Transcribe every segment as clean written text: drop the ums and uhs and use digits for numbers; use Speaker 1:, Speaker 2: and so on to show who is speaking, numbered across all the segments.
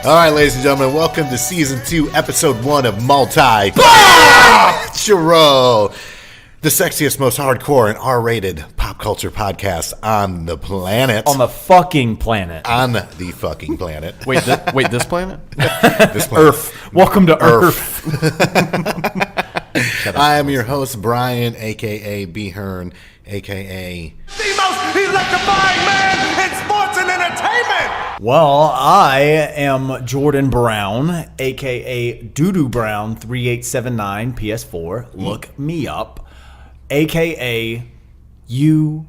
Speaker 1: All right, ladies and gentlemen, welcome to Season 2, Episode 1 of multiPOPtural, the sexiest, most hardcore, and R-rated pop culture podcast on the planet.
Speaker 2: On the fucking planet.
Speaker 1: On the fucking planet.
Speaker 3: Wait, this planet?
Speaker 1: This planet.
Speaker 2: Earth. Welcome to Earth.
Speaker 1: I am your host, Brian, a.k.a. B. Hearn, a.k.a.
Speaker 4: The most electrifying man in sports and entertainment!
Speaker 2: Well, I am Jordan Brown, a.k.a. Doodoo Brown 3879 PS4. Look me up. A.k.a. U.S.D.A.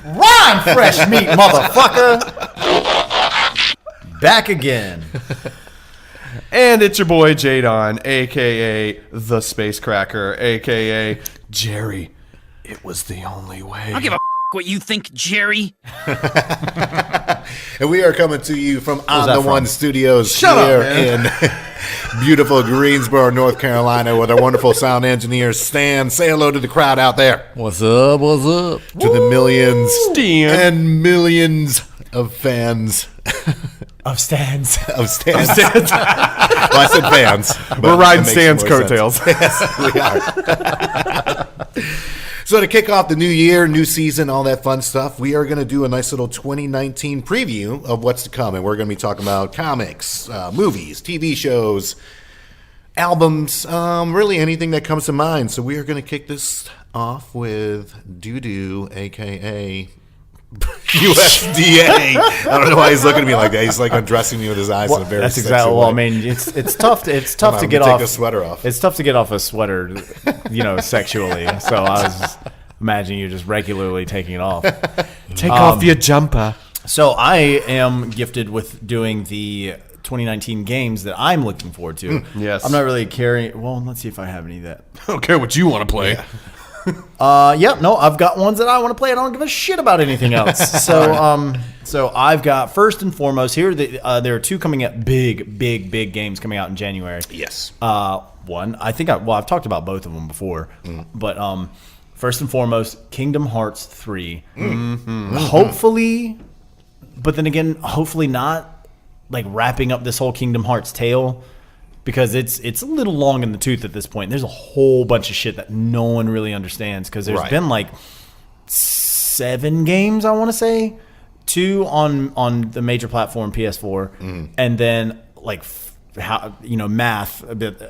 Speaker 2: Rhyme fresh meat, motherfucker. Back again.
Speaker 3: And it's your boy Jadon, a.k.a. the Space Cracker, a.k.a. Jerry. It was the only way.
Speaker 5: I don't give a what you think, Jerry.
Speaker 1: And we are coming to you from On the One Studios
Speaker 3: Shut
Speaker 1: here
Speaker 3: up,
Speaker 1: in beautiful Greensboro, North Carolina, with our wonderful sound engineer, Stan. Say hello to the crowd out there.
Speaker 6: What's up? What's up?
Speaker 1: To the millions
Speaker 3: Stan.
Speaker 1: and millions of fans.
Speaker 2: Of Stans.
Speaker 1: Of Stans. Well, I said fans.
Speaker 3: We're riding
Speaker 1: it makes
Speaker 3: Stan's
Speaker 1: more
Speaker 3: coattails.
Speaker 1: sense. Yes, we are. So to kick off the new year, new season, all that fun stuff, we are going to do a nice little 2019 preview of what's to come. And we're going to be talking about comics, movies, TV shows, albums, really anything that comes to mind. So we are going to kick this off with Doo-Doo, a.k.a. USDA. I don't know why he's looking at me like that. He's like undressing me with his eyes in a very
Speaker 2: That's
Speaker 1: sexy
Speaker 2: exactly.
Speaker 1: way.
Speaker 2: Well, I mean, it's tough. It's tough to get
Speaker 1: take
Speaker 2: off
Speaker 1: a sweater off.
Speaker 2: It's tough to get off a sweater, sexually. So I was just imagining you just regularly taking it off.
Speaker 3: Take off your jumper.
Speaker 2: So I am gifted with doing the 2019 games that I'm looking forward to.
Speaker 3: Yes.
Speaker 2: I'm not really carrying. Well, let's see if I have any of that.
Speaker 3: I don't care what you want to play.
Speaker 2: Yeah, no, I've got ones that I want to play. I don't give a shit about anything else. So I've got, first and foremost, here there are two coming up, big games coming out in January.
Speaker 1: Yes.
Speaker 2: One, I think I've talked about both of them before, but first and foremost, Kingdom Hearts 3. Hopefully, but then again, hopefully not like wrapping up this whole Kingdom Hearts tale. Because it's a little long in the tooth at this point. There's a whole bunch of shit that no one really understands. Because there's been like 7 games, I want to say, 2 on the major platform PS4, and then like math a bit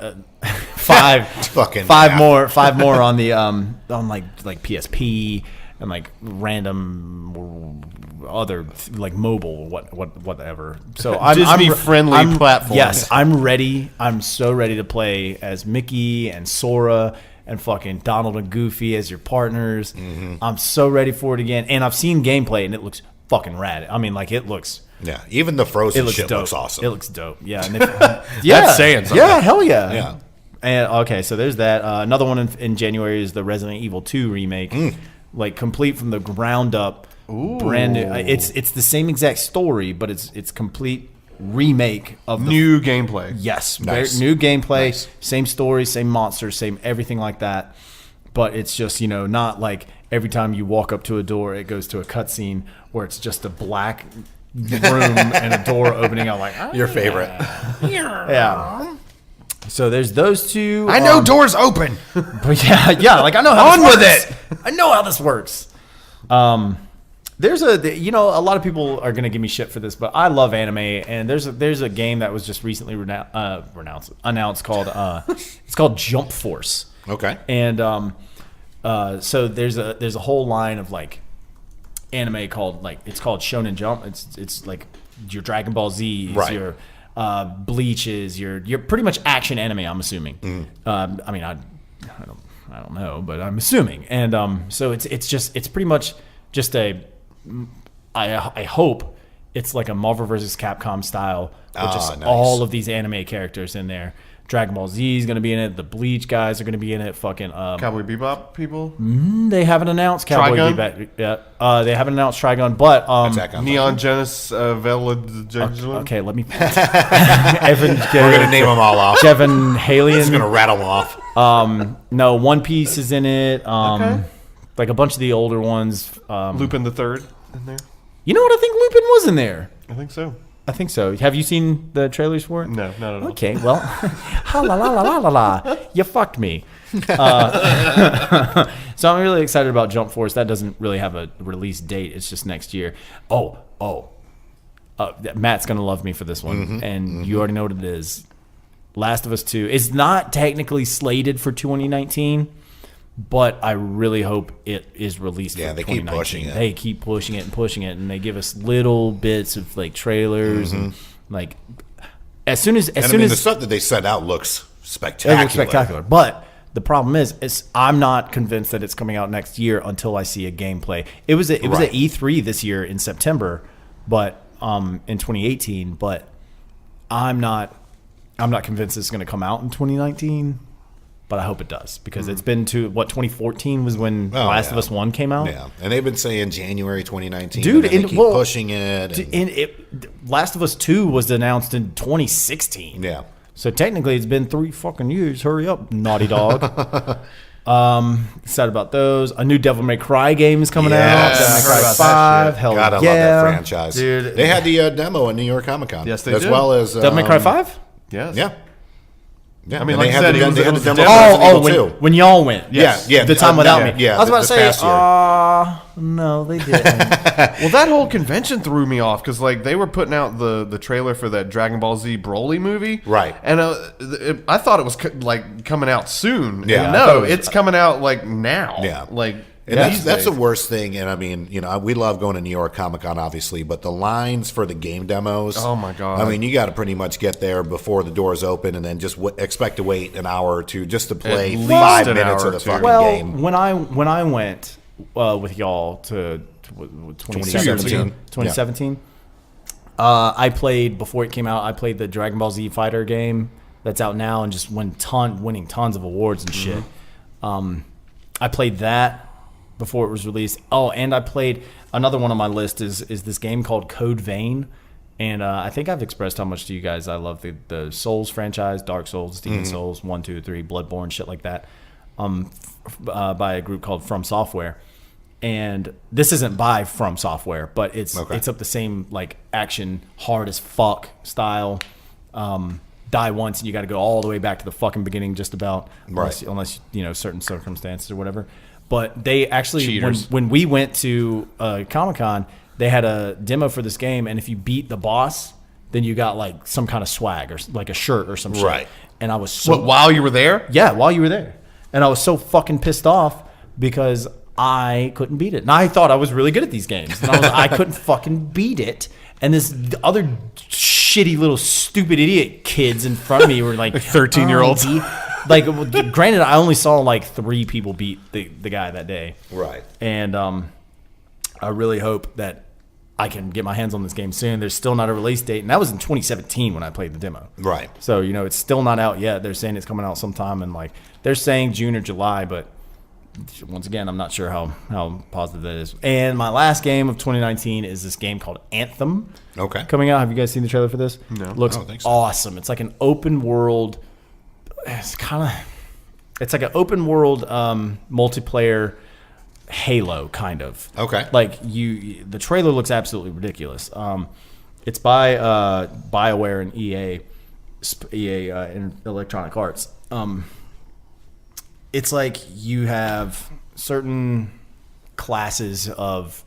Speaker 2: 5 5 more on the on like PSP and like random other like mobile whatever. So
Speaker 3: Disney friendly platforms.
Speaker 2: Yes, I'm ready. I'm so ready to play as Mickey and Sora and fucking Donald and Goofy as your partners. I'm so ready for it again. And I've seen gameplay and it looks fucking rad. I mean, like it looks.
Speaker 1: Yeah, even the Frozen shit
Speaker 2: dope.
Speaker 1: looks awesome.
Speaker 2: It looks dope. Yeah, and
Speaker 3: That's saying something.
Speaker 2: Yeah, hell yeah.
Speaker 1: Yeah.
Speaker 2: And okay, so there's that. Another one in January is the Resident Evil 2 remake. Like complete from the ground up.
Speaker 3: Ooh.
Speaker 2: Brand new. It's the same exact story, but it's complete remake of the
Speaker 3: New gameplay.
Speaker 2: Yes,
Speaker 1: Nice.
Speaker 2: new gameplay,
Speaker 1: Nice.
Speaker 2: same story, same monsters, same everything like that. But it's just not like every time you walk up to a door, it goes to a cutscene where it's just a black room and a door opening out. Like
Speaker 1: Your favorite.
Speaker 2: yeah. So there's those two.
Speaker 3: I know doors open.
Speaker 2: But yeah, like I know how
Speaker 3: On
Speaker 2: this
Speaker 3: with
Speaker 2: works. I know how this works. There's a lot of people are gonna give me shit for this, but I love anime, and there's a game that was just recently announced called it's called Jump Force.
Speaker 1: Okay.
Speaker 2: And so there's a whole line of like anime called it's called Shonen Jump. It's like your Dragon Ball Z's,
Speaker 1: Right.
Speaker 2: your Bleaches, your pretty much action anime. I'm assuming. I mean I don't know, but I'm assuming. And so it's pretty much just I hope it's like a Marvel vs. Capcom style with just
Speaker 1: nice.
Speaker 2: all of these anime characters in there. Dragon Ball Z is going to be in it. The Bleach guys are going to be in it. Fucking
Speaker 3: Cowboy Bebop people.
Speaker 2: they haven't announced Cowboy
Speaker 3: Trigun?
Speaker 2: Bebop. Yeah, they haven't announced Trigun, but
Speaker 1: Attack on
Speaker 3: Neon Genesis
Speaker 2: okay, let me.
Speaker 1: We're gonna name them all off.
Speaker 2: Kevin
Speaker 1: It's
Speaker 2: Halian.
Speaker 1: gonna rattle them off.
Speaker 2: No, One Piece is in it.
Speaker 3: Okay.
Speaker 2: Like a bunch of the older ones.
Speaker 3: Lupin the Third in there.
Speaker 2: You know what? I think Lupin was in there.
Speaker 3: I think so.
Speaker 2: I think so. Have you seen the trailers for it?
Speaker 3: No, not at all.
Speaker 2: Okay, well, ha la la la la la la. You fucked me. So I'm really excited about Jump Force. That doesn't really have a release date. It's just next year. Matt's gonna love me for this one, and you already know what it is. Last of Us 2. It's not technically slated for 2019, but I really hope it is released.
Speaker 1: Yeah,
Speaker 2: for
Speaker 1: they keep
Speaker 2: 2019.
Speaker 1: pushing it.
Speaker 2: They keep pushing it and pushing it, and they give us little bits of like trailers and like as soon as
Speaker 1: the stuff that they sent out looks spectacular.
Speaker 2: it looks spectacular. But the problem is I'm not convinced that it's coming out next year until I see a gameplay. It was at E3 this year in September, but in 2018. But I'm not convinced it's going to come out in 2019. But I hope it does because it's been to 2014 was when Last of Us 1 came out.
Speaker 1: Yeah, and they've been saying January 2019.
Speaker 2: Dude,
Speaker 1: and they keep pushing it.
Speaker 2: Last of Us 2 was announced in 2016.
Speaker 1: Yeah.
Speaker 2: So technically, it's been 3 fucking years. Hurry up, Naughty Dog. Excited about those. A new Devil May Cry game is coming out.
Speaker 1: Yes.
Speaker 2: Devil May Cry
Speaker 3: Heard about
Speaker 2: 5.
Speaker 3: that
Speaker 2: Hell
Speaker 1: Gotta
Speaker 2: yeah.
Speaker 1: love that franchise.
Speaker 3: Dude.
Speaker 1: They had the demo at New York Comic Con.
Speaker 3: Yes, they
Speaker 1: as
Speaker 3: did.
Speaker 1: well as
Speaker 2: Devil May Cry 5?
Speaker 3: Yes.
Speaker 1: Yeah. Yeah,
Speaker 3: I mean,
Speaker 1: and
Speaker 3: like
Speaker 1: they
Speaker 3: you
Speaker 1: had
Speaker 3: said,
Speaker 1: the
Speaker 3: it was
Speaker 1: demo
Speaker 3: a
Speaker 1: for
Speaker 3: demo.
Speaker 1: Resident Evil 2.
Speaker 2: When y'all went.
Speaker 3: Yes.
Speaker 1: Yeah,
Speaker 2: The time without me.
Speaker 1: yeah,
Speaker 2: I was about to
Speaker 1: this
Speaker 2: say,
Speaker 1: past year.
Speaker 2: no, they didn't.
Speaker 3: Well, that whole convention threw me off because like they were putting out the trailer for that Dragon Ball Z Broly movie,
Speaker 1: Right.
Speaker 3: And I thought it was like coming out soon.
Speaker 1: Yeah,
Speaker 3: And
Speaker 1: I thought
Speaker 3: no,
Speaker 1: it was-
Speaker 3: it's coming out like now.
Speaker 1: Yeah.
Speaker 3: like
Speaker 1: And
Speaker 3: these
Speaker 1: that's the
Speaker 3: days.
Speaker 1: worst thing. And I mean, we love going to New York Comic Con, obviously, but the lines for the game demos.
Speaker 3: Oh, my God.
Speaker 1: I mean, you got to pretty much get there before the doors open, and then just expect to wait an hour or two just to play
Speaker 3: At least
Speaker 1: 5
Speaker 3: an
Speaker 1: minutes
Speaker 3: hour
Speaker 1: of the
Speaker 3: or two.
Speaker 1: fucking
Speaker 2: Well,
Speaker 1: game.
Speaker 2: when I went with y'all to 2017, 2017, I played before it came out. I played the Dragon Ball Z Fighter game that's out now and just winning tons of awards and shit. I played that before it was released. Oh, and I played another one on my list is this game called Code Vein. And I think I've expressed how much to you guys I love the Souls franchise, Dark Souls, Demon Souls, 1, 2, 3, Bloodborne, shit like that, by a group called From Software. And this isn't by From Software, but it's up the same like action, hard as fuck style. Die once and you got to go all the way back to the fucking beginning, just about, unless certain circumstances or whatever. But they actually, when we went to Comic-Con, they had a demo for this game, and if you beat the boss, then you got like some kind of swag or like a shirt or some shit.
Speaker 1: Right.
Speaker 2: And I was so
Speaker 3: while you were there.
Speaker 2: yeah, while you were there, and I was so fucking pissed off because I couldn't beat it, and I thought I was really good at these games, and I couldn't fucking beat it. And the other shitty little stupid idiot kids in front of me were like
Speaker 3: 13-year-olds.
Speaker 2: Like, granted, I only saw like 3 people beat the guy that day.
Speaker 1: Right.
Speaker 2: And I really hope that I can get my hands on this game soon. There's still not a release date, and that was in 2017 when I played the demo.
Speaker 1: Right.
Speaker 2: So, it's still not out yet. They're saying it's coming out sometime, and like they're saying June or July, but once again, I'm not sure how positive that is. And my last game of 2019 is this game called Anthem.
Speaker 1: Okay.
Speaker 2: Coming out. Have you guys seen the trailer for this?
Speaker 3: No.
Speaker 2: Looks
Speaker 1: I don't think so.
Speaker 2: awesome. It's like an open world. It's like an open world multiplayer Halo kind of.
Speaker 1: Okay.
Speaker 2: Like the trailer looks absolutely ridiculous. It's by BioWare and EA in Electronic Arts. It's like you have certain classes of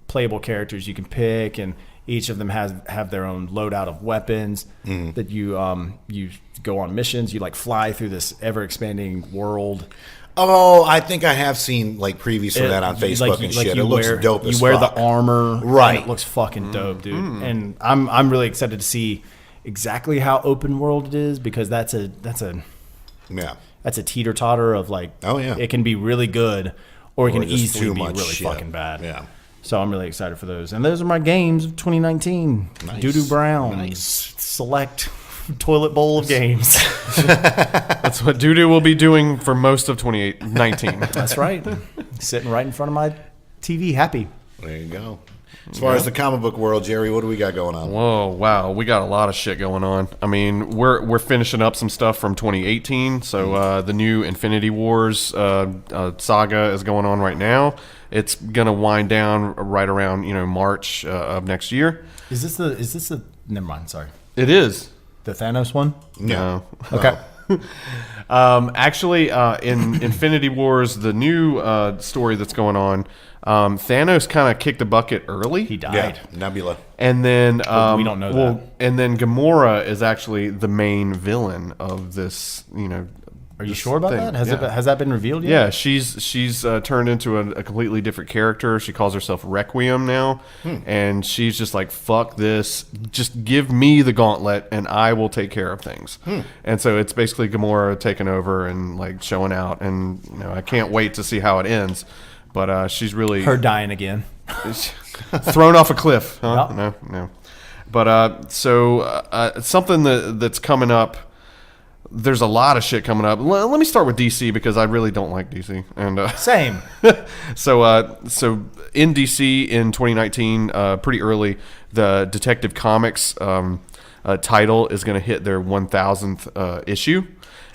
Speaker 2: playable characters you can pick, and each of them have their own loadout of weapons that you go on missions. You like fly through this ever expanding world.
Speaker 1: Oh, I think I have seen like previews for that on Facebook and shit. It looks dope as fuck.
Speaker 2: You wear the armor,
Speaker 1: right?
Speaker 2: And it looks fucking dope, dude. And I'm really excited to see exactly how open world it is, because that's a teeter totter of like,
Speaker 1: oh yeah,
Speaker 2: it can be really good or it can
Speaker 1: just
Speaker 2: easily
Speaker 1: too
Speaker 2: be
Speaker 1: much
Speaker 2: really
Speaker 1: shit.
Speaker 2: fucking bad.
Speaker 1: Yeah.
Speaker 2: So I'm really excited for those. And those are my games of 2019.
Speaker 1: Nice.
Speaker 2: Doo-doo Brown.
Speaker 1: Nice.
Speaker 2: Select toilet bowl of games.
Speaker 3: That's what Dudu will be doing for most of 2019.
Speaker 2: That's right. Sitting right in front of my TV, happy.
Speaker 1: There you go. As far as the comic book world, Jerry, what do we got going on?
Speaker 3: Whoa, wow, we got a lot of shit going on. I mean, we're finishing up some stuff from 2018. So the new Infinity Wars saga is going on right now. It's gonna wind down right around March of next year.
Speaker 2: Is this the? Never mind. Sorry.
Speaker 3: It is.
Speaker 2: The Thanos one.
Speaker 3: No.
Speaker 2: Okay.
Speaker 3: Actually, in Infinity Wars, the new story that's going on, Thanos kind of kicked the bucket early.
Speaker 2: He died.
Speaker 1: Yeah, Nebula.
Speaker 3: And then
Speaker 2: we don't know that.
Speaker 3: And then Gamora is actually the main villain of this.
Speaker 2: Are you sure about that? Has that been revealed yet?
Speaker 3: Yeah, she's turned into a completely different character. She calls herself Requiem now, and she's just like, fuck this. Just give me the gauntlet, and I will take care of things. And so it's basically Gamora taking over and like showing out, and I can't wait to see how it ends. But she's really
Speaker 2: Her dying again.
Speaker 3: thrown off a cliff. Huh?
Speaker 2: Yep.
Speaker 3: No. But something that's coming up. There's a lot of shit coming up. Let me start with DC because I really don't like DC. And
Speaker 2: Same.
Speaker 3: so in DC in 2019, pretty early, the Detective Comics title is going to hit their 1000th issue.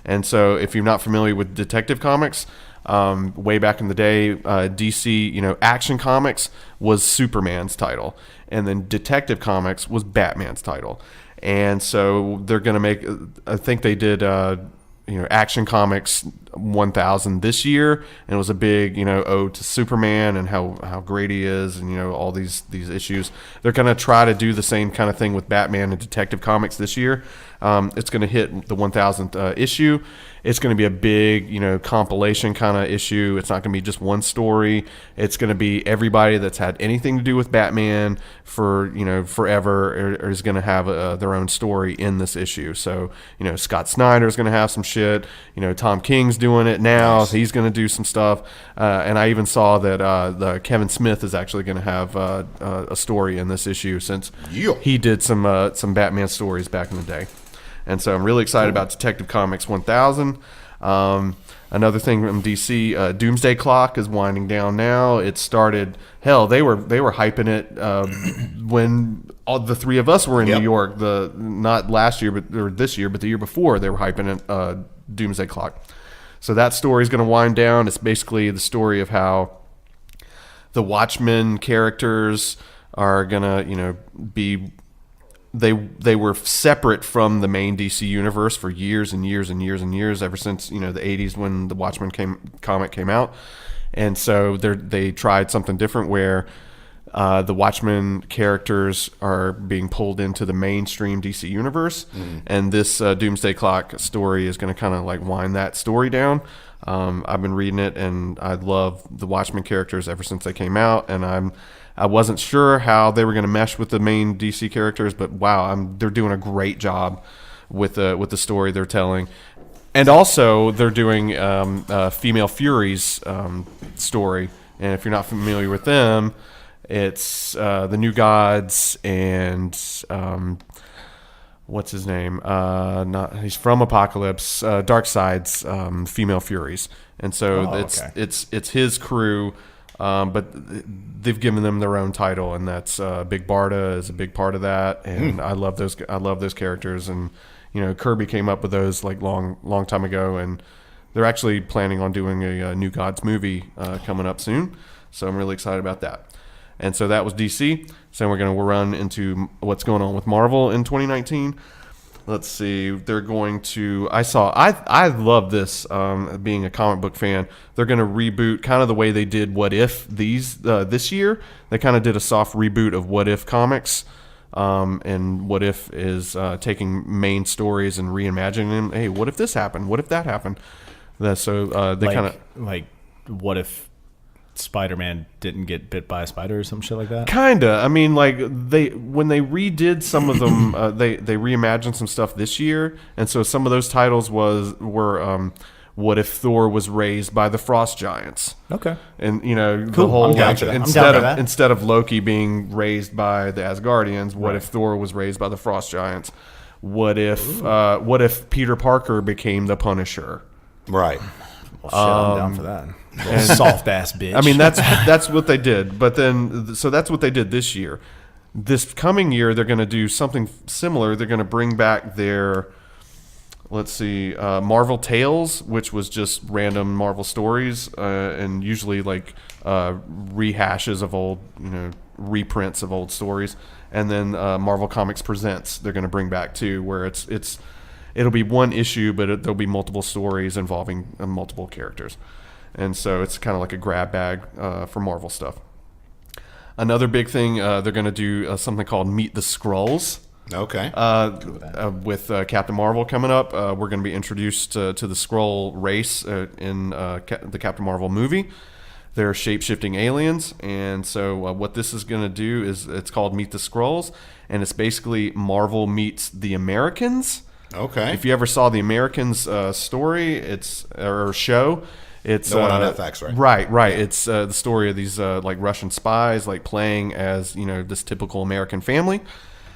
Speaker 3: And so if you're not familiar with Detective Comics, way back in the day, DC, Action Comics was Superman's title, and then Detective Comics was Batman's title. And so they're going to make, I think they did, Action Comics 1000 this year, and it was a big, ode to Superman and how great he is, and all these issues. They're going to try to do the same kind of thing with Batman and Detective Comics this year. It's going to hit the 1000th issue. It's going to be a big, compilation kind of issue. It's not going to be just one story. It's going to be everybody that's had anything to do with Batman for, forever is going to have their own story in this issue. So, Scott Snyder's going to have some shit. Tom King's doing it now. Nice. He's going to do some stuff. And I even saw that Kevin Smith is actually going to have a story in this issue since he did some Batman stories back in the day. And so I'm really excited about Detective Comics 1000. Another thing from DC, Doomsday Clock is winding down now. It started, hell, they were hyping it when all the three of us were in New York. Not last year, or this year, but the year before, they were hyping it, Doomsday Clock. So that story is going to wind down. It's basically the story of how the Watchmen characters are going to, be... They were separate from the main DC universe for years and years and years and years, ever since the 80s when the Watchmen comic came out. And so they tried something different where the Watchmen characters are being pulled into the mainstream DC universe. And this Doomsday Clock story is going to kind of like wind that story down. I've been reading it, and I love the Watchmen characters ever since they came out, and I wasn't sure how they were going to mesh with the main DC characters, but wow, they're doing a great job with the story they're telling. And also, they're doing Female Fury's story. And if you're not familiar with them, it's the New Gods and what's his name? He's from Apocalypse. Darkseid's Female Furies, and so it's his crew. But they've given them their own title, and that's Big Barda is a big part of that. And I love those characters. And Kirby came up with those like long time ago, and they're actually planning on doing a New Gods movie coming up soon. So I'm really excited about that. And so that was DC. So we're going to run into what's going on with Marvel in 2019. Let's see. They're going to. I love this. Being a comic book fan, they're going to reboot kind of the way they did What If this year. They kind of did a soft reboot of What If comics, and What If is taking main stories and reimagining them. Hey, what if this happened? What if that happened? So they kind of
Speaker 2: like, what if Spider-Man didn't get bit by a spider or some shit like that?
Speaker 3: Kinda. I mean, like when they redid some of them, they reimagined some stuff this year, and so some of those titles were what if Thor was raised by the Frost Giants?
Speaker 2: Okay.
Speaker 3: And
Speaker 2: cool.
Speaker 3: the whole
Speaker 2: instead
Speaker 3: of Loki being raised by the Asgardians, what if Thor was raised by the Frost Giants? What if Peter Parker became the Punisher?
Speaker 1: Right.
Speaker 2: Well, shit, I'm down for that. Soft ass bitch.
Speaker 3: I mean, that's what they did. But then, so that's what they did this year. This coming year, they're going to do something similar. They're going to bring back their, Marvel Tales, which was just random Marvel stories, and usually like rehashes of old, reprints of old stories. And then Marvel Comics Presents, they're going to bring back too, where it'll be one issue, but there'll be multiple stories involving multiple characters. And so it's kind of like a grab bag for Marvel stuff. Another big thing, they're going to do something called Meet the Skrulls.
Speaker 1: Okay.
Speaker 3: With Captain Marvel coming up, we're going to be introduced to the Skrull race in the Captain Marvel movie. They're shape-shifting aliens, and so what this is going to do is it's called Meet the Skrulls, and it's basically Marvel meets the Americans.
Speaker 1: Okay.
Speaker 3: If you ever saw the Americans story, or show, it's
Speaker 1: the one on FX, right?
Speaker 3: Right. It's the story of these like Russian spies, like playing as this typical American family.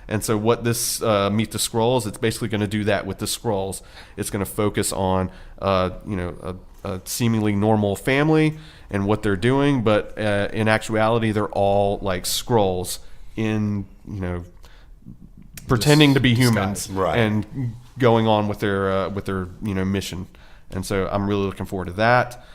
Speaker 3: And so what this Meet the Skrulls, it's basically going to do that with the Skrulls. It's going to focus on a seemingly normal family and what they're doing, but in actuality, they're all like Skrulls in pretending to be humans,
Speaker 1: right,
Speaker 3: and going on with their mission. And so I'm really looking forward to that.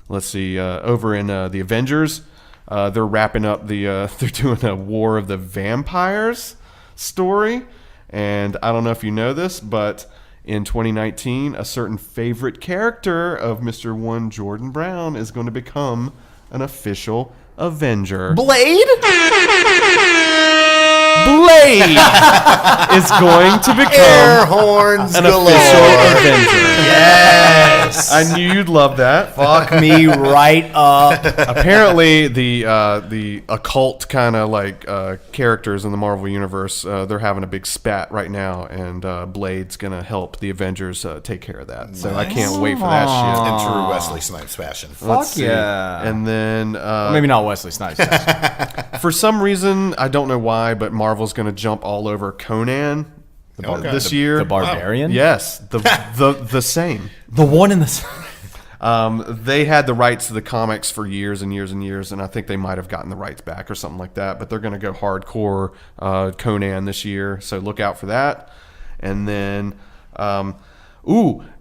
Speaker 3: Let's see, over in the Avengers, they're wrapping up they're doing a War of the Vampires story, and I don't know if you know this, but in 2019, a certain favorite character of Mr. One Jordan Brown is going to become an official Avenger.
Speaker 2: Blade
Speaker 3: is going to become
Speaker 1: Air horns
Speaker 3: an
Speaker 1: galore.
Speaker 3: official Avenger.
Speaker 2: Yes.
Speaker 3: I knew you'd love that.
Speaker 2: Fuck me right up.
Speaker 3: Apparently, the occult kind of like characters in the Marvel universe, they're having a big spat right now, and Blade's gonna help the Avengers take care of that. So I can't wait for that shit.
Speaker 1: In true Wesley Snipes fashion.
Speaker 2: Fuck yeah.
Speaker 3: And then
Speaker 2: Maybe not Wesley Snipes.
Speaker 3: for some reason, I don't know why, but Marvel's gonna jump all over Conan this year.
Speaker 2: The Barbarian?
Speaker 3: Yes, the same.
Speaker 2: The one in the...
Speaker 3: They had the rights to the comics for years and years and years, and I think they might have gotten the rights back or something like that. But they're going to go hardcore Conan this year, so look out for that. And then,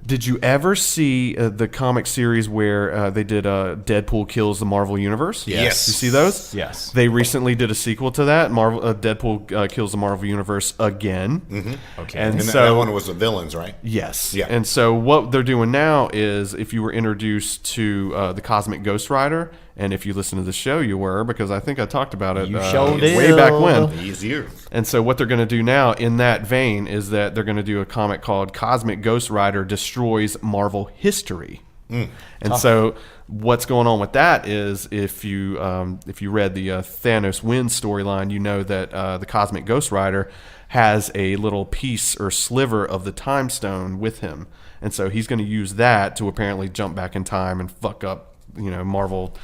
Speaker 3: did you ever see the comic series where they did Deadpool Kills the Marvel Universe?
Speaker 1: Yes.
Speaker 3: You see those?
Speaker 2: Yes.
Speaker 3: They recently did a sequel to that, Deadpool Kills the Marvel Universe again.
Speaker 1: Mm-hmm.
Speaker 2: Okay.
Speaker 1: And
Speaker 3: so
Speaker 1: that one was the villains, right?
Speaker 3: Yes.
Speaker 1: Yeah.
Speaker 3: And so what they're doing now is, if you were introduced to the Cosmic Ghost Rider, and if you listen to the show, you were, because I think I talked about it way back when.
Speaker 1: Easier.
Speaker 3: And so what they're going to do now in that vein is that they're going to do a comic called Cosmic Ghost Rider Destroys Marvel History. And so what's going on with that is, if you read the Thanos Wins storyline, you know that the Cosmic Ghost Rider has a little piece or sliver of the Time Stone with him. And so he's going to use that to apparently jump back in time and fuck up, Marvel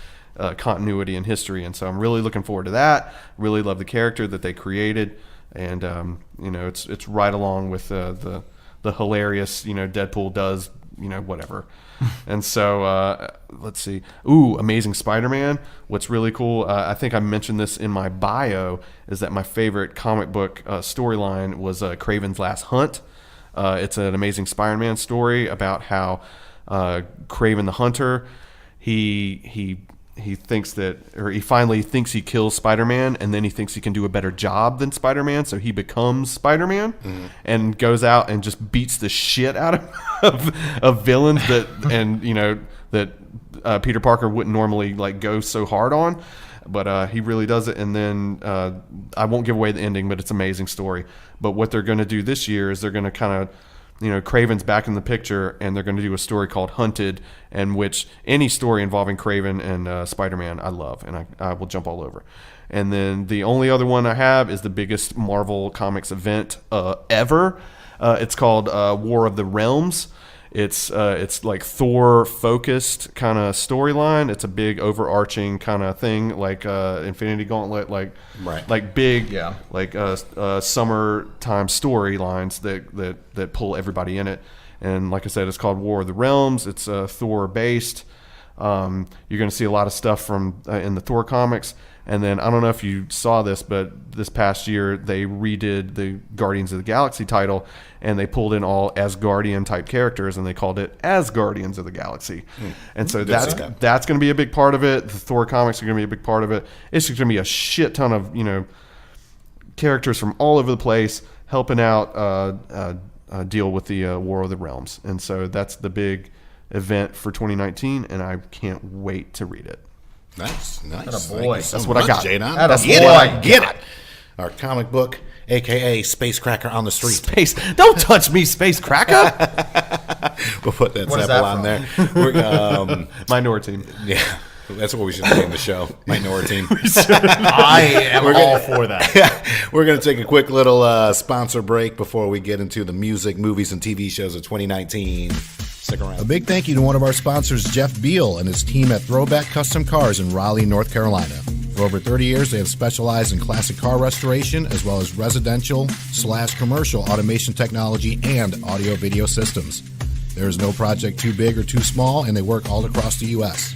Speaker 3: continuity and history. And so I'm really looking forward to that. Really love the character that they created. And, it's right along with the hilarious, Deadpool does, whatever. And so let's see. Amazing Spider-Man. What's really cool, I think I mentioned this in my bio, is that my favorite comic book storyline was Kraven's Last Hunt. It's an Amazing Spider-Man story about how Kraven the Hunter, he thinks that, or he finally thinks he kills Spider-Man, and then he thinks he can do a better job than Spider-Man, so he becomes Spider-Man and goes out and just beats the shit out of villains that Peter Parker wouldn't normally like go so hard on, but he really does it. And then I won't give away the ending, but it's an amazing story. But what they're going to do this year is they're going to kind of, Kraven's back in the picture, and they're going to do a story called Hunted, in which any story involving Kraven and Spider-Man I love, and I will jump all over. And then the only other one I have is the biggest Marvel Comics event ever. It's called War of the Realms. It's like Thor focused kind of storyline. It's a big overarching kind of thing, like Infinity Gauntlet, like big, like summertime storylines that pull everybody in it. And like I said, it's called War of the Realms. It's Thor based. You're going to see a lot of stuff from in the Thor comics. And then I don't know if you saw this, but this past year they redid the Guardians of the Galaxy title, and they pulled in all Asgardian type characters, and they called it As Guardians of the Galaxy. And so that's going to be a big part of it. The Thor comics are going to be a big part of it. It's just going to be a shit ton of characters from all over the place helping out deal with the War of the Realms. And so that's the big event for 2019, and I can't wait to read it.
Speaker 1: Nice.
Speaker 2: boy.
Speaker 1: That's
Speaker 3: what I got.
Speaker 1: That's what I get it. Our comic book, a.k.a. Space Cracker on the street.
Speaker 3: Space. Don't touch me, Space Cracker.
Speaker 1: We'll put that
Speaker 2: What is
Speaker 1: sample
Speaker 2: that
Speaker 1: on there.
Speaker 3: Minority.
Speaker 1: Yeah, that's what we should name the show. Minority.
Speaker 2: I am all for that.
Speaker 1: We're going to take a quick little sponsor break before we get into the music, movies, and TV shows of 2019. Stick around. A big thank you to one of our sponsors, Jeff Beal, and his team at Throwback Custom Cars in Raleigh, North Carolina. For over 30 years, they have specialized in classic car restoration as well as residential/commercial automation technology and audio-video systems. There is no project too big or too small, and they work all across the U.S.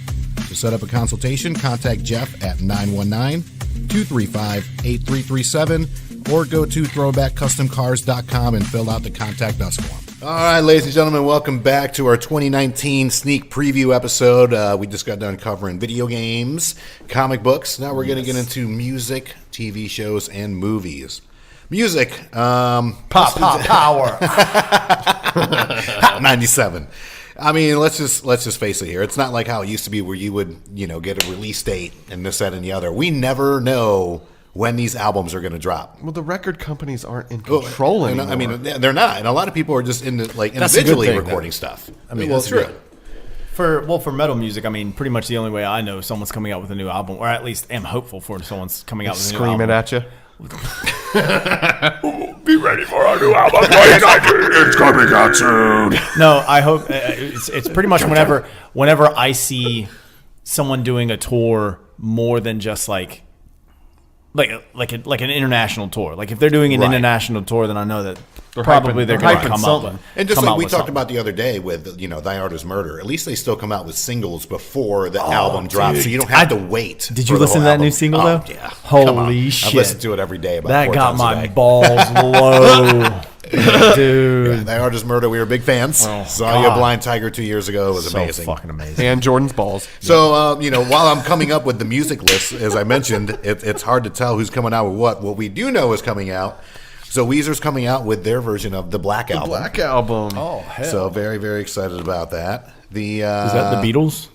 Speaker 1: To set up a consultation, contact Jeff at 919-235-8337 or go to throwbackcustomcars.com and fill out the Contact Us form. All right, ladies and gentlemen, welcome back to our 2019 sneak preview episode. We just got done covering video games, comic books. Now we're going to get into music, TV shows, and movies. Music.
Speaker 2: Pop power.
Speaker 1: Hot 97. I mean, let's just face it here. It's not like how it used to be where you would, get a release date and this, that, and the other. We never know when these albums are going to drop.
Speaker 3: Well, the record companies aren't in control anymore.
Speaker 1: I mean, they're not. And a lot of people are just individually recording stuff.
Speaker 2: I mean,
Speaker 1: that's true.
Speaker 2: For metal music, I mean, pretty much the only way I know someone's coming out with a new album, or at least am hopeful for someone's coming out with a new album.
Speaker 3: Screaming at you.
Speaker 4: Be ready for our new album. It's coming out soon.
Speaker 2: No, I hope it's pretty much whenever I see someone doing a tour more than just like an international tour. Like if they're doing an international tour, then I know that they're going to come up with.
Speaker 1: And just like we talked about the other day with Thy Art Is Murder, at least they still come out with singles before the album drops, so you don't have to wait.
Speaker 2: Did you listen to that new single though?
Speaker 1: Yeah.
Speaker 2: Holy shit!
Speaker 1: I've listened to it every day.
Speaker 2: That got my balls low. Dude.
Speaker 1: Yeah, Thy Art Is Murder, we were big fans. Saw You a Blind Tiger 2 years ago. It was amazing.
Speaker 2: Fucking amazing.
Speaker 3: And Jordan's balls.
Speaker 1: So, while I'm coming up with the music list, as I mentioned, it's hard to tell who's coming out with what. What we do know is coming out. So Weezer's coming out with their version of the Black Album.
Speaker 3: Black Album.
Speaker 2: Oh, hell.
Speaker 1: So very, very excited about that.
Speaker 2: Is that the Beatles?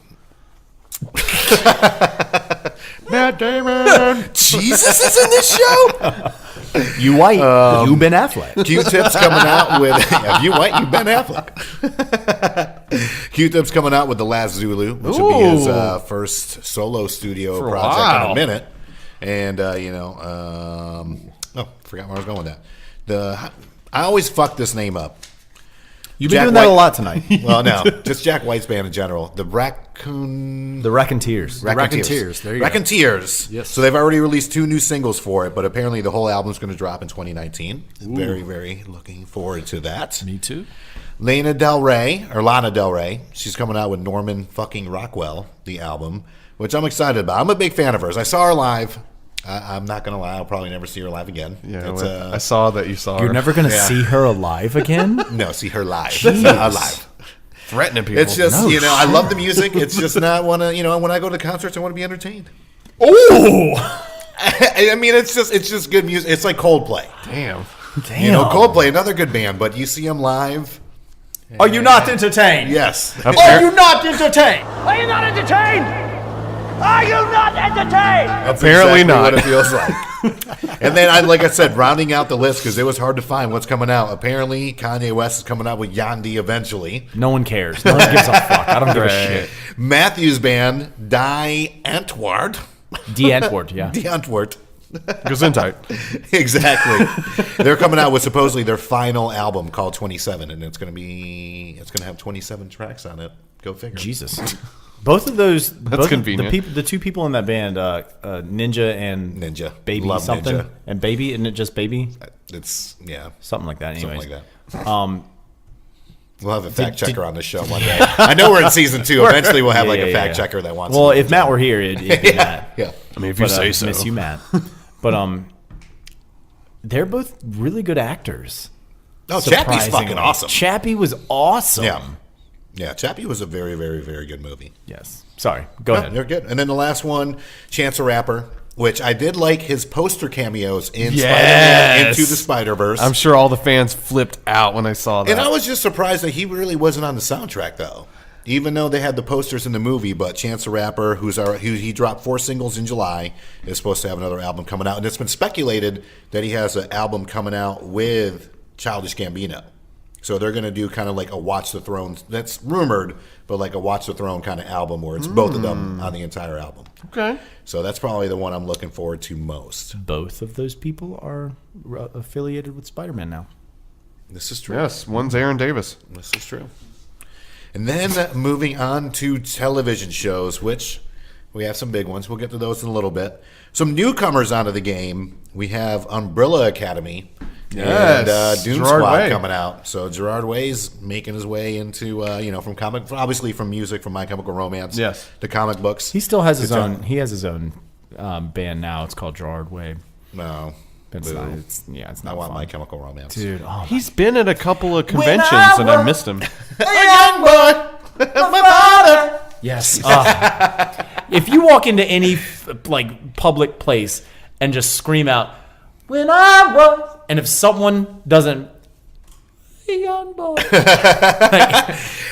Speaker 1: Matt Damon. Jesus is in this show?
Speaker 2: You white, you Ben Affleck.
Speaker 1: Q-Tip's coming out with you white, you Ben Affleck. Q-Tip's coming out with The Last Zulu, which will be his first solo studio project in a minute. And forgot where I was going with that. I always fuck this name up.
Speaker 2: You've been doing that a lot tonight.
Speaker 1: Well, no, just Jack White's band in general. The
Speaker 2: Raconteers. There you go.
Speaker 1: Raconteers.
Speaker 2: Yes.
Speaker 1: So they've already released 2 new singles for it, but apparently the whole album's going to drop in 2019. Ooh. Very, very looking forward to that.
Speaker 2: Me too.
Speaker 1: Lana Del Rey, she's coming out with Norman fucking Rockwell, the album, which I'm excited about. I'm a big fan of hers. I saw her live. I'm not going to lie. I'll probably never see her live again.
Speaker 3: Yeah, I saw that you saw her.
Speaker 2: You're never going to see her alive again?
Speaker 1: No, see her live.
Speaker 2: Jeez.
Speaker 1: Live.
Speaker 3: Threatening people.
Speaker 1: It's just, I love the music. It's just not when I go to concerts, I want to be entertained.
Speaker 2: Oh!
Speaker 1: I mean, it's just good music. It's like Coldplay.
Speaker 3: Damn.
Speaker 1: Coldplay, another good band, but you see them live.
Speaker 2: Are you not entertained?
Speaker 1: Yes.
Speaker 2: Are you not entertained?
Speaker 5: Are you not entertained? Are you not entertained?
Speaker 1: That's
Speaker 3: Apparently
Speaker 1: exactly
Speaker 3: not.
Speaker 1: what it feels like. And then, like I said, rounding out the list because it was hard to find what's coming out. Apparently, Kanye West is coming out with Yandhi eventually.
Speaker 2: No one cares. No one gives a fuck. I don't give a shit.
Speaker 1: Matthew's band, Die Antwoord.
Speaker 2: Antwoord, yeah.
Speaker 1: Die Antwoord.
Speaker 3: Gesundheit.
Speaker 1: Exactly. They're coming out with supposedly their final album called 27, and it's going to have 27 tracks on it. Go figure.
Speaker 2: Jesus. Both of those.
Speaker 3: That's convenient.
Speaker 2: The 2 people in that band, Ninja and Baby
Speaker 1: Love
Speaker 2: something,
Speaker 1: Ninja.
Speaker 2: and Baby, isn't it just Baby?
Speaker 1: It's
Speaker 2: Something like that. Anyways,
Speaker 1: something like that. We'll have a fact checker on the show one day. I know we're in season 2. Eventually, we'll have a fact checker that wants.
Speaker 2: Well,
Speaker 1: to
Speaker 2: if Matt were here, it'd be Matt.
Speaker 1: Yeah.
Speaker 3: I mean, if you say so.
Speaker 2: Miss you, Matt. But they're both really good actors.
Speaker 1: Oh, Chappie's
Speaker 2: Surprisingly.
Speaker 1: fucking awesome.
Speaker 2: Chappie was awesome.
Speaker 1: Yeah, Chappie was a very, very, very good movie.
Speaker 2: Yes. Sorry. Go ahead.
Speaker 1: They're good. And then the last one, Chance the Rapper, which I did like his poster cameos in Spider-Man Into the Spider-Verse.
Speaker 3: I'm sure all the fans flipped out when they saw that.
Speaker 1: And I was just surprised that he really wasn't on the soundtrack, though. Even though they had the posters in the movie, but Chance the Rapper, he dropped 4 singles in July, is supposed to have another album coming out. And it's been speculated that he has an album coming out with Childish Gambino. So they're going to do kind of like a Watch the Throne. That's rumored, but like a Watch the Throne kind of album where it's both of them on the entire album.
Speaker 3: Okay.
Speaker 1: So that's probably the one I'm looking forward to most.
Speaker 2: Both of those people are affiliated with Spider-Man now.
Speaker 1: This is true.
Speaker 3: Yes, one's Aaron Davis.
Speaker 1: This is true. And then moving on to television shows, which we have some big ones. We'll get to those in a little bit. Some newcomers onto the game. We have Umbrella Academy.
Speaker 3: Yes,
Speaker 1: And Doom
Speaker 3: Gerard
Speaker 1: Squad
Speaker 3: Way.
Speaker 1: coming out. So Gerard Way's making his way into, from comic, obviously from music, from My Chemical Romance.
Speaker 3: Yes.
Speaker 1: To comic books.
Speaker 2: He still has his
Speaker 1: Good
Speaker 2: own.
Speaker 1: job.
Speaker 2: He has his own band now. It's called Gerard Way.
Speaker 1: No.
Speaker 2: It's
Speaker 1: Boo.
Speaker 2: not. It's
Speaker 1: I
Speaker 2: not
Speaker 1: want
Speaker 2: fun.
Speaker 1: My Chemical Romance.
Speaker 2: Dude, oh
Speaker 3: He's been at a couple of conventions, and I missed him.
Speaker 1: young boy, my father.
Speaker 2: yes. If you walk into any public place and just scream out, "When I was," and if someone doesn't, "Hey, young boy,"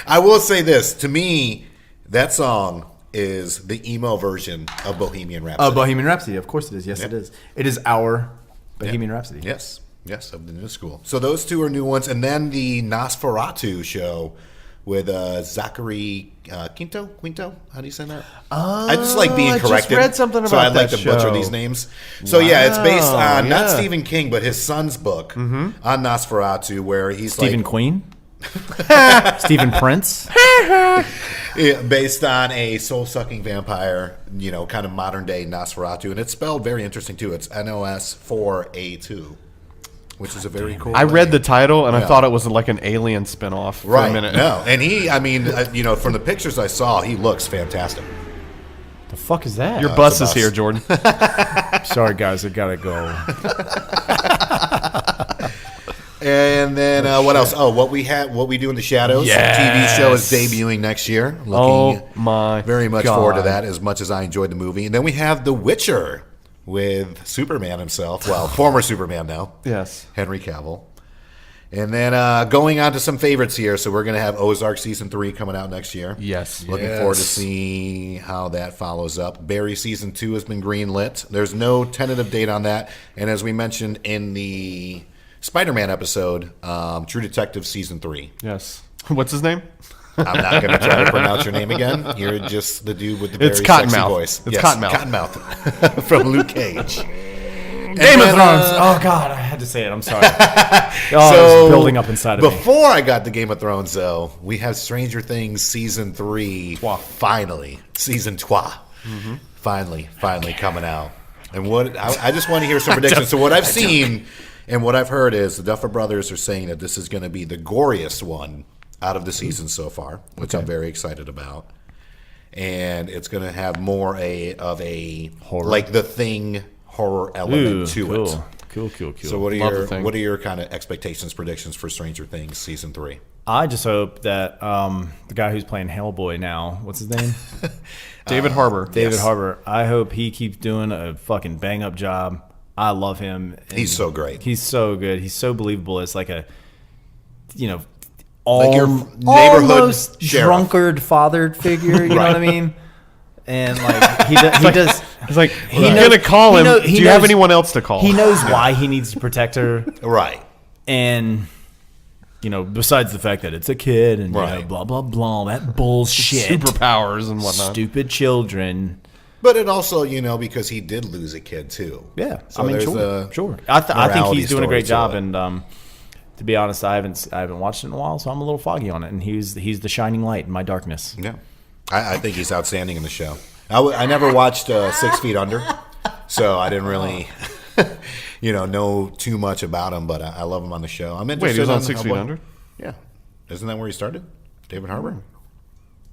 Speaker 1: I will say this. To me, that song is the emo version of Bohemian Rhapsody.
Speaker 2: Bohemian Rhapsody, of course it is. Yes,
Speaker 1: Yeah.
Speaker 2: it is. It is our Bohemian Rhapsody.
Speaker 1: Yes, of the new school. So those two are new ones. And then the Nosferatu show with Zachary Quinto? How do you say that? I just like being
Speaker 3: I just
Speaker 1: corrected.
Speaker 3: read something
Speaker 1: so I
Speaker 3: about
Speaker 1: like
Speaker 3: that
Speaker 1: to butcher
Speaker 3: show.
Speaker 1: these names. So yeah, it's based on not
Speaker 3: yeah.
Speaker 1: Stephen King, but his son's book on Nosferatu, where he's
Speaker 2: Stephen
Speaker 1: like
Speaker 2: Queen, Stephen Prince.
Speaker 1: based on a soul-sucking vampire, kind of modern-day Nosferatu. And it's spelled very interesting, too. It's NOS4A2, which is a very cool
Speaker 3: I read the
Speaker 1: name.
Speaker 3: title, and I
Speaker 1: Yeah.
Speaker 3: thought it was like an Alien spinoff for
Speaker 1: Right.
Speaker 3: a minute.
Speaker 1: No. And from the pictures I saw, he looks fantastic.
Speaker 2: The fuck is that?
Speaker 3: Your bus
Speaker 1: it's
Speaker 3: is
Speaker 1: a bus.
Speaker 3: here, Jordan.
Speaker 2: Sorry, guys, I gotta go.
Speaker 1: And then what else? Oh, What We Do in the Shadows.
Speaker 3: Yes.
Speaker 1: TV show is debuting next year.
Speaker 3: Oh,
Speaker 1: Looking
Speaker 3: my
Speaker 1: very much
Speaker 3: God.
Speaker 1: forward to that, as much as I enjoyed the movie. And then we have The Witcher with Superman himself. Well, former Superman now.
Speaker 3: Yes.
Speaker 1: Henry Cavill. And then going on to some favorites here. So we're going to have Ozark Season 3 coming out next year.
Speaker 3: Yes.
Speaker 1: Looking forward to seeing how that follows up. Barry Season 2 has been greenlit. There's no tentative date on that. And as we mentioned in the Spider-Man episode, True Detective Season 3.
Speaker 3: Yes. What's his name?
Speaker 1: I'm not going to try to pronounce your name again. You're just the dude with the very
Speaker 3: It's
Speaker 1: sexy
Speaker 3: Cottonmouth.
Speaker 1: voice.
Speaker 3: It's Cottonmouth.
Speaker 1: Cottonmouth from Luke Cage.
Speaker 2: Game of Thrones. Oh God, I had to say it. I'm sorry. Oh, it's building up inside of me.
Speaker 1: Before I got to Game of Thrones, though, we have Stranger Things Season 3. Finally. Season 3. Finally coming out. And what I just want to hear some predictions. So what I've seen and what I've heard is the Duffer Brothers are saying that this is going to be the goriest one out of the season so far, which I'm very excited about. And it's going to have more of a
Speaker 2: Horror.
Speaker 1: like The Thing horror element to
Speaker 2: cool.
Speaker 1: it.
Speaker 2: Cool.
Speaker 1: So what
Speaker 3: Love
Speaker 1: are
Speaker 3: The Thing.
Speaker 1: what are your kind of expectations, predictions for Stranger Things Season 3?
Speaker 2: I just hope that the guy who's playing Hellboy now, what's his name?
Speaker 3: David Harbour.
Speaker 2: David Harbour. I hope he keeps doing a fucking bang up job. I love him. And
Speaker 1: He's so great.
Speaker 2: He's so good. He's so believable. It's like a,
Speaker 1: Like your neighborhood
Speaker 2: almost
Speaker 1: sheriff.
Speaker 2: drunkard father figure. You know what I mean? And like he does.
Speaker 3: It's like,
Speaker 2: He
Speaker 3: you're
Speaker 2: knows-
Speaker 3: going to call
Speaker 2: he
Speaker 3: him.
Speaker 2: know-
Speaker 3: Do
Speaker 2: he
Speaker 3: you have
Speaker 2: knows-
Speaker 3: anyone else to call?
Speaker 2: He knows why he needs to protect her,
Speaker 1: Right.
Speaker 2: and besides the fact that it's a kid and
Speaker 1: Right.
Speaker 2: blah blah blah, that bullshit,
Speaker 3: Superpowers and whatnot.
Speaker 2: stupid children.
Speaker 1: But it also, because he did lose a kid too.
Speaker 2: Yeah,
Speaker 1: So
Speaker 2: I mean,
Speaker 1: there's
Speaker 2: sure. I think
Speaker 1: morality
Speaker 2: he's doing a
Speaker 1: story
Speaker 2: great
Speaker 1: to
Speaker 2: job,
Speaker 1: it.
Speaker 2: and to be honest, I haven't watched it in a while, so I'm a little foggy on it. And he's the shining light in my darkness.
Speaker 1: Yeah. I think he's outstanding in the show. I never watched 6 Feet Under, so I didn't really, know too much about him. But I love him on the show. I'm interested.
Speaker 3: Wait, he was on
Speaker 1: in
Speaker 3: 6 Feet Under?
Speaker 1: Yeah. Isn't that where he started? David Harbour?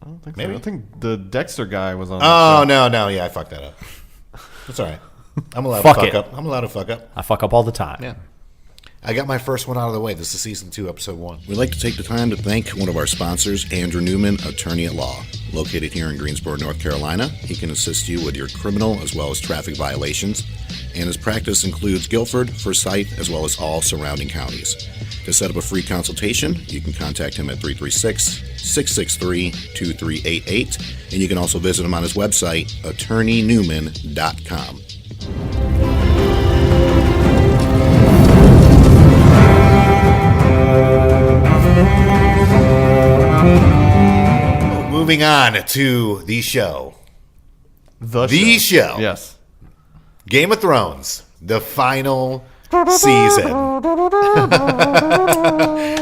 Speaker 3: I don't think
Speaker 1: Maybe.
Speaker 3: so. I think the Dexter guy was on.
Speaker 1: Oh, no. Yeah, I fucked that up. That's all right. I'm allowed
Speaker 2: Fuck
Speaker 1: to fuck
Speaker 2: it.
Speaker 1: up. I'm allowed to fuck up.
Speaker 2: I fuck up all the time.
Speaker 1: Yeah. I got my first one out of the way. This is season 2, episode 1. We'd like to take the time to thank one of our sponsors, Andrew Newman, attorney at law. Located here in Greensboro, North Carolina, he can assist you with your criminal as well as traffic violations, and his practice includes Guilford, Forsyth, as well as all surrounding counties. To set up a free consultation, you can contact him at 336-663-2388, and you can also visit him on his website, attorneynewman.com. Moving on to the show.
Speaker 3: The
Speaker 1: show.
Speaker 3: Yes.
Speaker 1: Game of Thrones, the final season.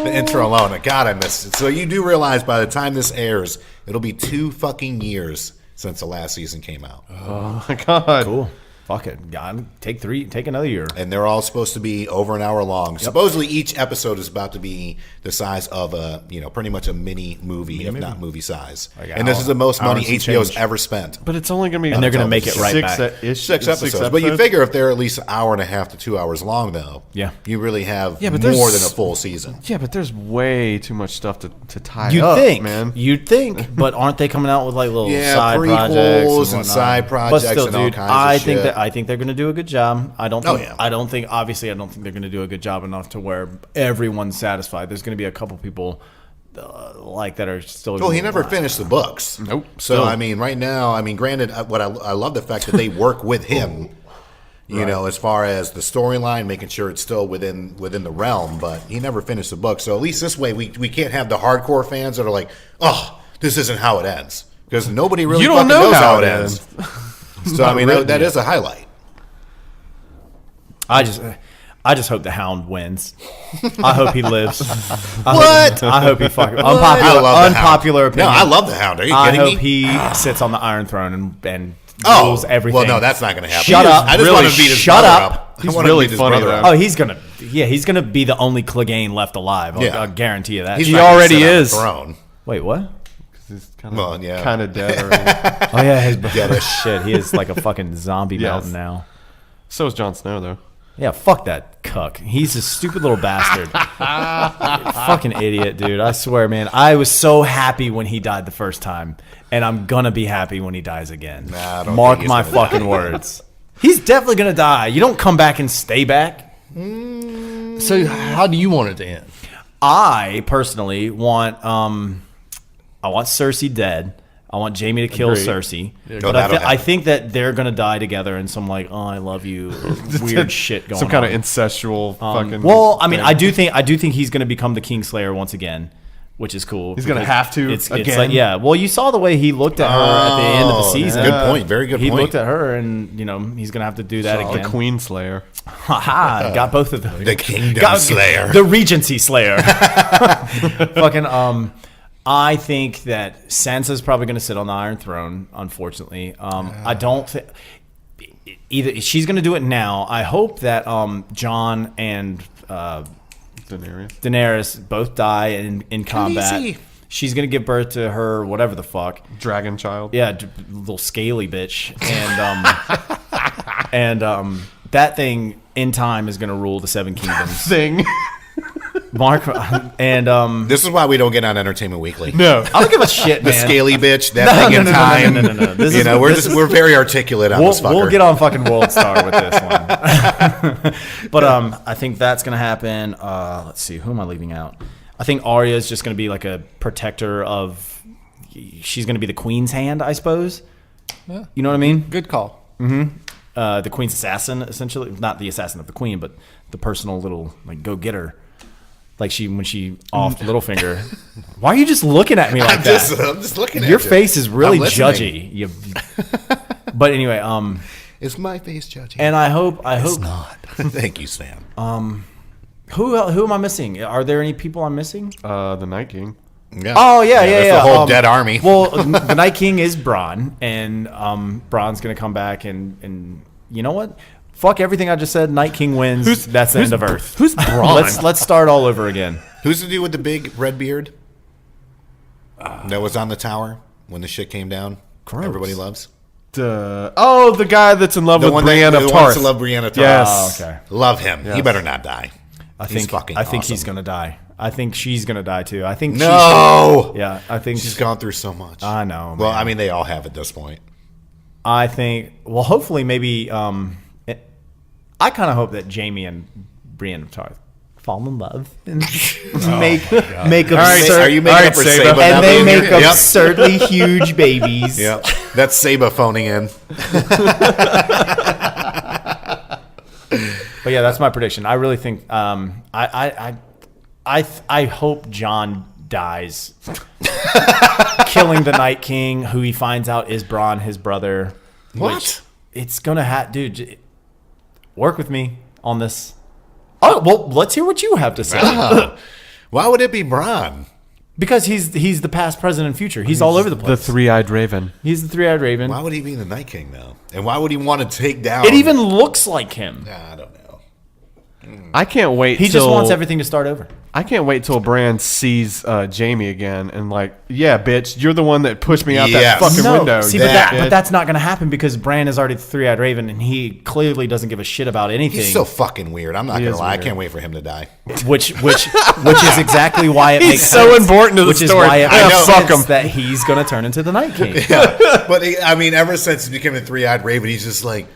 Speaker 1: The intro alone, God, I missed it. So you do realize by the time this airs, it'll be 2 fucking years since the last season came out.
Speaker 3: Oh my God.
Speaker 2: Cool. Fuck it. God, take another year.
Speaker 1: And they're all supposed to be over an hour long. Yep. Supposedly each episode is about to be the size of a, pretty much a mini movie, if not movie size. And this is the most money HBO's ever spent.
Speaker 3: But it's only going to be.
Speaker 2: And they're going to make it right back.
Speaker 1: 6 episodes. But you figure if they're at least an hour and a half to 2 hours long, though,
Speaker 2: yeah,
Speaker 1: you really have more than a full season.
Speaker 3: Yeah, but there's way too much stuff to tie
Speaker 2: You'd
Speaker 3: up,
Speaker 2: think,
Speaker 3: man.
Speaker 2: You'd think, but aren't they coming out with like little side
Speaker 1: prequels
Speaker 2: projects
Speaker 1: and side projects
Speaker 2: but still,
Speaker 1: and all
Speaker 2: dude,
Speaker 1: kinds of shit.
Speaker 2: I think they're going to do a good job. I don't think
Speaker 1: I
Speaker 2: don't think they're going to do a good job enough to where everyone's satisfied. There's going to be a couple people that are still.
Speaker 1: Well, he never finished the books.
Speaker 3: Nope.
Speaker 1: So
Speaker 3: Still.
Speaker 1: right now, granted, what I love the fact that they work with him. As far as the storyline, making sure it's still within the realm, but he never finished the book. So at least this way, we can't have the hardcore fans that are like, oh, this isn't how it ends, because nobody really
Speaker 3: You don't
Speaker 1: fucking
Speaker 3: know
Speaker 1: knows
Speaker 3: how
Speaker 1: how it
Speaker 3: it
Speaker 1: ends.
Speaker 3: ends.
Speaker 1: So that is a highlight.
Speaker 2: I just hope the Hound wins. I hope he lives. I hope he fucking unpopular opinion.
Speaker 1: No, I love the Hound. Are you
Speaker 2: I
Speaker 1: kidding
Speaker 2: hope
Speaker 1: me?
Speaker 2: he sits on the Iron Throne and rules everything.
Speaker 1: Well, no, that's not going to happen.
Speaker 2: Shut up.
Speaker 1: I just
Speaker 2: Really,
Speaker 1: want to beat his
Speaker 2: shut
Speaker 1: brother
Speaker 2: up.
Speaker 3: He's
Speaker 1: I want to
Speaker 3: really
Speaker 1: beat his
Speaker 3: funny,
Speaker 1: brother
Speaker 3: though.
Speaker 1: up.
Speaker 2: Oh, he's gonna be the only Clegane left alive.
Speaker 1: Yeah.
Speaker 2: I'll guarantee you that.
Speaker 1: He's
Speaker 3: He
Speaker 1: not gonna
Speaker 3: already
Speaker 1: sit on the
Speaker 3: is.
Speaker 1: throne.
Speaker 2: Wait, what?
Speaker 3: He's
Speaker 1: Well, yeah.
Speaker 3: kind of dead already.
Speaker 2: Oh yeah, his shit. He is like a fucking zombie
Speaker 3: Yes.
Speaker 2: mountain now.
Speaker 3: So is Jon Snow, though.
Speaker 2: Yeah, fuck that cuck. He's a stupid little bastard. Fucking idiot, dude. I swear, man. I was so happy when he died the first time, and I'm gonna be happy when he dies again.
Speaker 1: Nah, I don't
Speaker 2: Mark
Speaker 1: think he's
Speaker 2: my
Speaker 1: gonna
Speaker 2: fucking words. He's definitely gonna die. You don't come back and stay back.
Speaker 6: So how do you want it to end?
Speaker 2: I personally want Cersei dead. I want Jaime to kill
Speaker 3: Agreed.
Speaker 2: Cersei.
Speaker 1: No,
Speaker 2: But
Speaker 1: that'll
Speaker 2: I
Speaker 1: happen.
Speaker 2: think that they're going to die together in some like, oh, I love you, weird shit going on.
Speaker 3: Some kind of incestual fucking.
Speaker 2: Well, I mean,
Speaker 3: thing.
Speaker 2: I do think he's going to become the Kingslayer once again, which is cool.
Speaker 3: He's gonna
Speaker 2: because
Speaker 3: have to
Speaker 2: It's
Speaker 3: again?
Speaker 2: like, yeah. Well, you saw the way he looked at her at the end of the season.
Speaker 1: Good point. Very good
Speaker 2: He
Speaker 1: point.
Speaker 2: looked at her, and he's going to have to do that
Speaker 3: the
Speaker 2: again.
Speaker 3: Queen Slayer.
Speaker 2: Haha, got both of them.
Speaker 1: The Kingdom Slayer.
Speaker 2: The Regency Slayer. Fucking I think that Sansa's probably going to sit on the Iron Throne, unfortunately. I don't think either she's going to do it now. I hope that Jon and Daenerys both die in combat.
Speaker 1: Khaleesi.
Speaker 2: She's going to give birth to her whatever the fuck.
Speaker 3: Dragon child.
Speaker 2: Yeah, little scaly bitch. And that thing in time is going to rule the Seven Kingdoms.
Speaker 3: Thing.
Speaker 2: Mark and
Speaker 1: This is why we don't get on Entertainment Weekly.
Speaker 3: No.
Speaker 2: I don't give a shit,
Speaker 1: The
Speaker 2: man.
Speaker 1: scaly bitch, that thing in time.
Speaker 2: No. This
Speaker 1: You
Speaker 2: is-
Speaker 1: know,
Speaker 2: this is-
Speaker 1: we're very articulate on this fucker.
Speaker 2: We'll get on fucking World Star with this one. But I think that's gonna happen. Let's see, who am I leaving out? I think Arya is just gonna be like a protector of. She's gonna be the Queen's hand, I suppose.
Speaker 6: Yeah.
Speaker 2: You know what I mean?
Speaker 6: Good call.
Speaker 2: The Queen's assassin, essentially, not the assassin of the Queen, but the personal little like go getter. Like when she offed Littlefinger. Why are you just looking at me like
Speaker 1: I'm
Speaker 2: that?
Speaker 1: just looking at
Speaker 2: Your
Speaker 1: you.
Speaker 2: face is really
Speaker 1: I'm listening.
Speaker 2: judgy. But anyway,
Speaker 1: Is my face judging?
Speaker 2: and I hope
Speaker 1: not. Thank you, Sam.
Speaker 2: who am I missing? Are there any people I'm missing?
Speaker 3: The Night King.
Speaker 1: Yeah.
Speaker 2: Oh yeah.
Speaker 1: That's the whole dead army.
Speaker 2: Well, the Night King is Bronn, and Bronn's gonna come back, and you know what? Fuck everything I just said. Night King wins. That's the end of Earth.
Speaker 6: Who's Bronn?
Speaker 2: Let's start all over again.
Speaker 1: Who's the dude with the big red beard? That was on the tower when the shit came down.
Speaker 2: Gross.
Speaker 1: Everybody loves.
Speaker 3: The guy that's in love
Speaker 1: The
Speaker 3: with
Speaker 1: one
Speaker 3: Brienne
Speaker 1: that
Speaker 3: of
Speaker 1: wants
Speaker 3: Tarth.
Speaker 1: to love Brienne of Tarth.
Speaker 3: Yes.
Speaker 2: Oh, okay.
Speaker 1: Love him.
Speaker 3: Yes.
Speaker 1: He better not die.
Speaker 2: I
Speaker 1: He's
Speaker 2: think
Speaker 1: fucking
Speaker 2: I think he's
Speaker 1: awesome.
Speaker 2: gonna die. I think she's gonna die too. I think
Speaker 1: No.
Speaker 2: Yeah, I think
Speaker 1: She's gone through so much.
Speaker 2: I know.
Speaker 1: Well,
Speaker 2: man.
Speaker 1: I mean, they all have at this point.
Speaker 2: I think. Well, hopefully, maybe. I kind of hope that Jamie and Brienne of Tarth fall in love and make
Speaker 1: Are
Speaker 2: absurd,
Speaker 1: you making up for
Speaker 3: Saba.
Speaker 1: Saba?
Speaker 2: and
Speaker 1: not
Speaker 2: they
Speaker 1: being
Speaker 2: make
Speaker 1: here? Yep.
Speaker 2: absurdly huge babies.
Speaker 1: Yep. That's Saba phoning in.
Speaker 2: But yeah, that's my prediction. I really think. I hope Jon dies, killing the Night King, who he finds out is Bronn, his brother.
Speaker 1: What?
Speaker 2: Which it's gonna dude. Work with me on this. Oh well, let's hear what you have to say.
Speaker 1: Why would it be Bronn?
Speaker 2: Because he's the past, present, and future. He's all over the
Speaker 3: The
Speaker 2: place.
Speaker 3: three-eyed raven.
Speaker 2: He's the three-eyed raven.
Speaker 1: Why would he be the Night King, though? And why would he want to take down...
Speaker 2: It even looks like him.
Speaker 1: I don't know.
Speaker 3: I can't wait.
Speaker 2: He just wants everything to start over.
Speaker 3: I can't wait till Bran sees Jamie again and like, yeah, bitch, you're the one that pushed me out
Speaker 1: Yes.
Speaker 3: that fucking
Speaker 2: No,
Speaker 3: window.
Speaker 2: see, but that's not going to happen because Bran is already the three-eyed raven, and he clearly doesn't give a shit about anything.
Speaker 1: He's so fucking weird. I'm not going to
Speaker 3: is
Speaker 1: lie.
Speaker 3: weird.
Speaker 1: I can't wait for him to die.
Speaker 2: which is exactly why it
Speaker 3: He's
Speaker 2: makes
Speaker 3: so
Speaker 2: sense.
Speaker 3: important to the
Speaker 2: which
Speaker 3: story.
Speaker 2: is why it
Speaker 3: I
Speaker 2: makes
Speaker 3: know. Fuck
Speaker 2: sense
Speaker 3: him.
Speaker 2: that he's going to turn into the Night King.
Speaker 1: But, I mean, ever since he became a three-eyed raven, he's just like,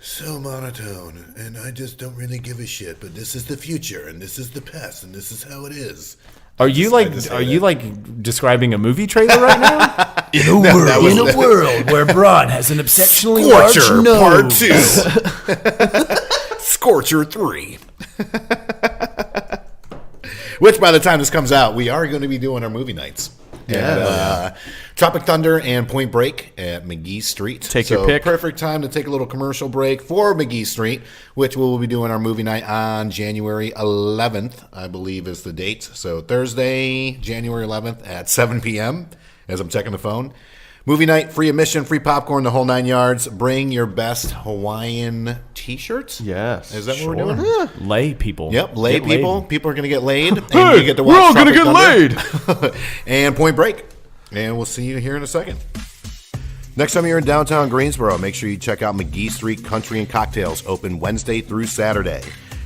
Speaker 1: so monotone, and I just don't really give a shit, but this is the future, and this is the past, and this is how it is.
Speaker 2: Are you like describing a movie trailer right now? In a world where Bronn has an exceptionally
Speaker 1: Scorcher
Speaker 2: large
Speaker 1: Part
Speaker 2: nose.
Speaker 1: 2. Scorcher 3. Which, by the time this comes out, we are going to be doing our movie nights. Yeah. Tropic Thunder and Point Break at McGee Street.
Speaker 3: Take your pick.
Speaker 1: Perfect time to take a little commercial break for McGee Street, which we will be doing our movie night on January 11th, I believe is the date. So Thursday, January 11th at 7 p.m. as I'm checking the phone. Movie night, free admission, free popcorn, the whole 9 yards. Bring your best Hawaiian t-shirts.
Speaker 3: Yes.
Speaker 1: Is that what we're doing?
Speaker 2: Lay people.
Speaker 1: Yep, lay
Speaker 2: Get
Speaker 1: people.
Speaker 2: laid.
Speaker 1: People are going to get laid. And
Speaker 3: Hey,
Speaker 1: you get to
Speaker 3: we're
Speaker 1: watch
Speaker 3: all gonna
Speaker 1: Tropic
Speaker 3: get
Speaker 1: Thunder. And Point Break. And we'll see you here in a second. Next time you're in downtown Greensboro, make sure you check out McGee Street Country and Cocktails, open Wednesday through Saturday.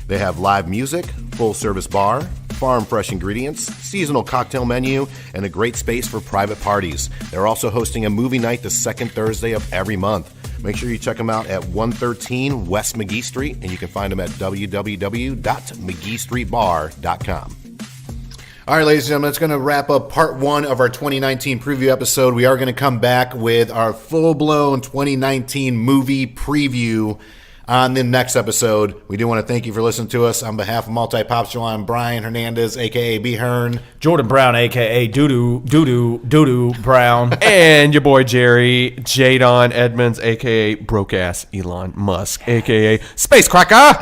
Speaker 1: They have live music, full-service bar, farm fresh ingredients, seasonal cocktail menu, and a great space for private parties. They're also hosting a movie night the second Thursday of every month. Make sure you check them out at 113 West McGee Street, and you can find them at www.mcgeestreetbar.com. All right, ladies and gentlemen, that's going to wrap up part 1 of our 2019 preview episode. We are going to come back with our full-blown 2019 movie preview on the next episode. We do want to thank you for listening to us. On behalf of multiPOPtural, I'm Brian Hernandez, a.k.a. B. Hearn.
Speaker 2: Jordan Brown, a.k.a. Doo-Doo Brown.
Speaker 3: And your boy Jerry, Jadon Edmonds, a.k.a. broke-ass Elon Musk, a.k.a. Space Cracker.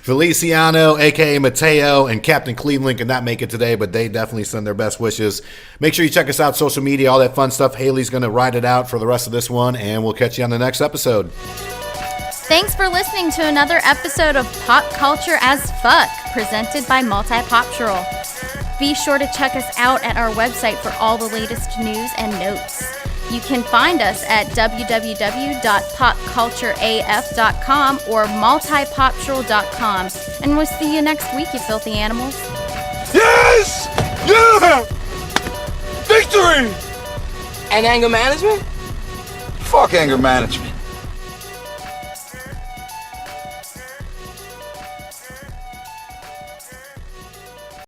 Speaker 1: Feliciano, a.k.a. Mateo, and Captain Cleveland could not make it today, but they definitely send their best wishes. Make sure you check us out, social media, all that fun stuff. Haley's going to ride it out for the rest of this one, and we'll catch you on the next episode.
Speaker 7: Thanks for listening to another episode of Pop Culture as Fuck, presented by multiPOPtural. Be sure to check us out at our website for all the latest news and notes. You can find us at www.popcultureaf.com or multipoptural.com. And we'll see you next week, you filthy animals.
Speaker 4: Yes! Yeah! Victory!
Speaker 8: And anger management?
Speaker 9: Fuck anger management.